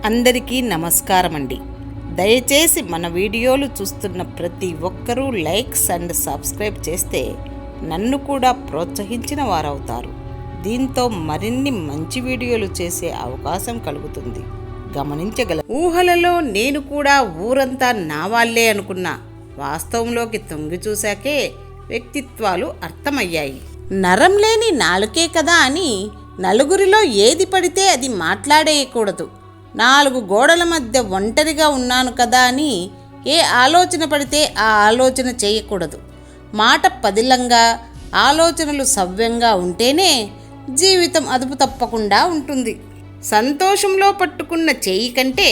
అందరికీ నమస్కారం అండి. దయచేసి మన వీడియోలు చూస్తున్న ప్రతి ఒక్కరూ లైక్స్ అండ్ సబ్స్క్రైబ్ చేస్తే నన్ను కూడా ప్రోత్సహించిన వారవుతారు. దీంతో మరిన్ని మంచి వీడియోలు చేసే అవకాశం కలుగుతుంది. ఊహలలో నేను కూడా ఊరంతా నా వాళ్ళే అనుకున్నా. వాస్తవంలోకి తొంగి చూశాకే వ్యక్తిత్వాలు అర్థమయ్యాయి. నరం లేని నాలుకే కదా అని నలుగురిలో ఏది పడితే అది మాట్లాడేయకూడదు. 4 గోడల మధ్య ఒంటరిగా ఉన్నాను కదా అని ఏ ఆలోచన పడితే ఆ ఆలోచన చేయకూడదు. మాట పదిలంగా, ఆలోచనలు సవ్యంగా ఉంటేనే జీవితం అదుపు తప్పకుండా ఉంటుంది. సంతోషంలో పట్టుకున్న చేయి కంటే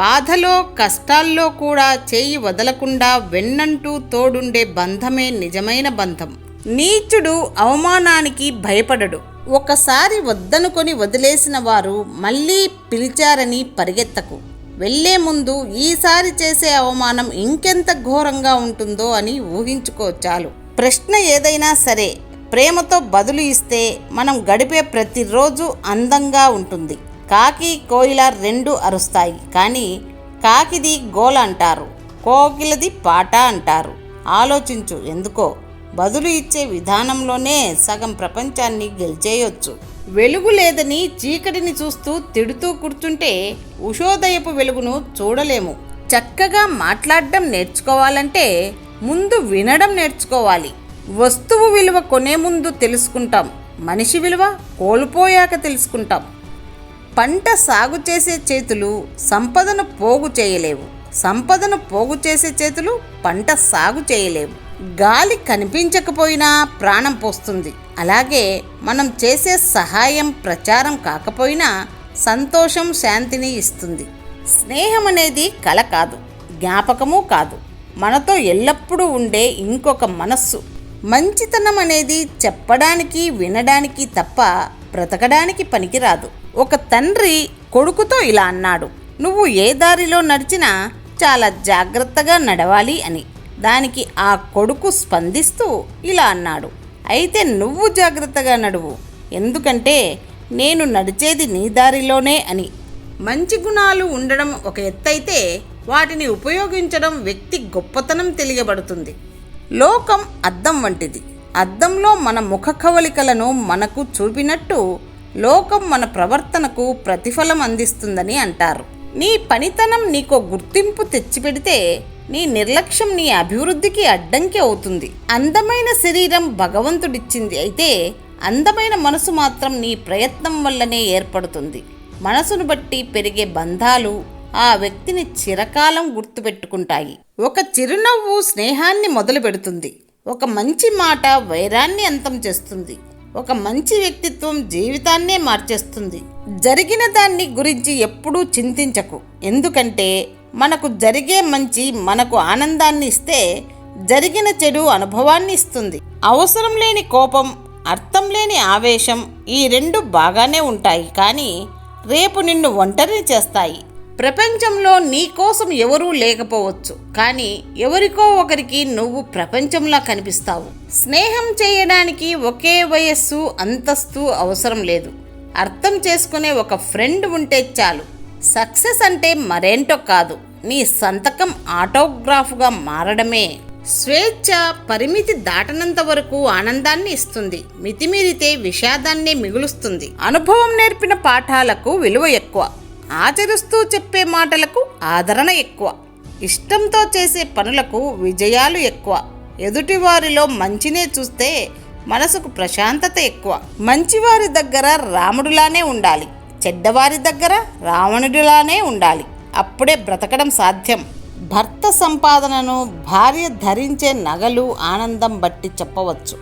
బాధలో కష్టాల్లో కూడా చేయి వదలకుండా వెన్నంటూ తోడుండే బంధమే నిజమైన బంధం. నీచుడు అవమానానికి భయపడడు. ఒకసారి వద్దనుకొని వదిలేసిన వారు మళ్ళీ పిలిచారని పరిగెత్తకు. వెళ్లే ముందు ఈసారి చేసే అవమానం ఇంకెంత ఘోరంగా ఉంటుందో అని ఊహించుకో చాలు. ప్రశ్న ఏదైనా సరే ప్రేమతో బదులు ఇస్తే మనం గడిపే ప్రతిరోజు అందంగా ఉంటుంది. కాకి కోయిల 2 అరుస్తాయి, కానీ కాకిది గోల అంటారు, కోకిలది పాట అంటారు. ఆలోచించు. ఎందుకో బదులు ఇచ్చే విధానంలోనే సగం ప్రపంచాన్ని గెలిచేయొచ్చు. వెలుగు లేదని చీకటిని చూస్తూ తిడుతూ కూర్చుంటే ఉషోదయపు వెలుగును చూడలేము. చక్కగా మాట్లాడడం నేర్చుకోవాలంటే ముందు వినడం నేర్చుకోవాలి. వస్తువు విలువ కొనే ముందు తెలుసుకుంటాం, మనిషి విలువ కోల్పోయాక తెలుసుకుంటాం. పంట సాగు చేసే చేతులు సంపదను పోగు చేయలేవు, సంపదను పోగు చేసే చేతులు పంట సాగు చేయలేవు. గాలి కనిపించకపోయినా ప్రాణం పోస్తుంది. అలాగే మనం చేసే సహాయం ప్రచారం కాకపోయినా సంతోషం, శాంతిని ఇస్తుంది. స్నేహం అనేది కల కాదు, జ్ఞాపకము కాదు, మనతో ఎల్లప్పుడూ ఉండే ఇంకొక మనస్సు. మంచితనం అనేది చెప్పడానికి, వినడానికి తప్ప బ్రతకడానికి పనికిరాదు. ఒక తండ్రి కొడుకుతో ఇలా అన్నాడు, నువ్వు ఏ దారిలో నడిచినా చాలా జాగ్రత్తగా నడవాలి అని. దానికి ఆ కొడుకు స్పందిస్తూ ఇలా అన్నాడు, అయితే నువ్వు జాగ్రత్తగా నడువు, ఎందుకంటే నేను నడిచేది నీ దారిలోనే అని. మంచి గుణాలు ఉండడం ఒక ఎత్తైతే వాటిని ఉపయోగించడం వ్యక్తి గొప్పతనం తెలియబడుతుంది. లోకం అద్దం వంటిది. అద్దంలో మన ముఖ కవలికలను మనకు చూపినట్టు లోకం మన ప్రవర్తనకు ప్రతిఫలం అందిస్తుందని అంటారు. నీ పనితనం నీకో గుర్తింపు తెచ్చిపెడితే నీ నిర్లక్ష్యం నీ అభివృద్ధికి అడ్డంకి అవుతుంది. అందమైన శరీరం భగవంతుడిచ్చింది, అయితే అందమైన మనసు మాత్రం నీ ప్రయత్నం వల్లనే ఏర్పడుతుంది. మనసును బట్టి పెరిగే బంధాలు ఆ వ్యక్తిని చిరకాలం గుర్తుపెట్టుకుంటాయి. ఒక చిరునవ్వు స్నేహాన్ని మొదలు పెడుతుంది. ఒక మంచి మాట వైరాన్ని అంతం చేస్తుంది. ఒక మంచి వ్యక్తిత్వం జీవితాన్నే మార్చేస్తుంది. జరిగిన దాన్ని గురించి ఎప్పుడూ చింతించకు, ఎందుకంటే మనకు జరిగే మంచి మనకు ఆనందాన్ని ఇస్తే జరిగిన చెడు అనుభవాన్ని ఇస్తుంది. అవసరం లేని కోపం, అర్థం లేని ఆవేశం, ఈ 2 బాగానే ఉంటాయి, కానీ రేపు నిన్ను ఒంటరిని చేస్తాయి. ప్రపంచంలో నీ కోసం ఎవరూ లేకపోవచ్చు, కానీ ఎవరికో ఒకరికి నువ్వు ప్రపంచంలా కనిపిస్తావు. స్నేహం చేయడానికి ఒకే వయస్సు, అంతస్తు అవసరం లేదు. అర్థం చేసుకునే ఒక ఫ్రెండ్ ఉంటే చాలు. సక్సెస్ అంటే మరేంటో కాదు, నీ సంతకం ఆటోగ్రాఫ్గా మారడమే. స్వేచ్ఛ పరిమితి దాటనంత వరకు ఆనందాన్ని ఇస్తుంది, మితిమీరితే విషాదాన్ని మిగులుస్తుంది. అనుభవం నేర్పిన పాఠాలకు విలువ ఎక్కువ, ఆచరిస్తూ చెప్పే మాటలకు ఆదరణ ఎక్కువ, ఇష్టంతో చేసే పనులకు విజయాలు ఎక్కువ. ఎదుటివారిలో మంచినే చూస్తే మనసుకు ప్రశాంతత ఎక్కువ. మంచివారి దగ్గర రాముడిలానే ఉండాలి, చెడ్డవారి దగ్గర రావణుడిలానే ఉండాలి. అప్పుడే బ్రతకడం సాధ్యం. భర్త సంపాదనను భార్య ధరించే నగలు, ఆనందం బట్టి చెప్పవచ్చు.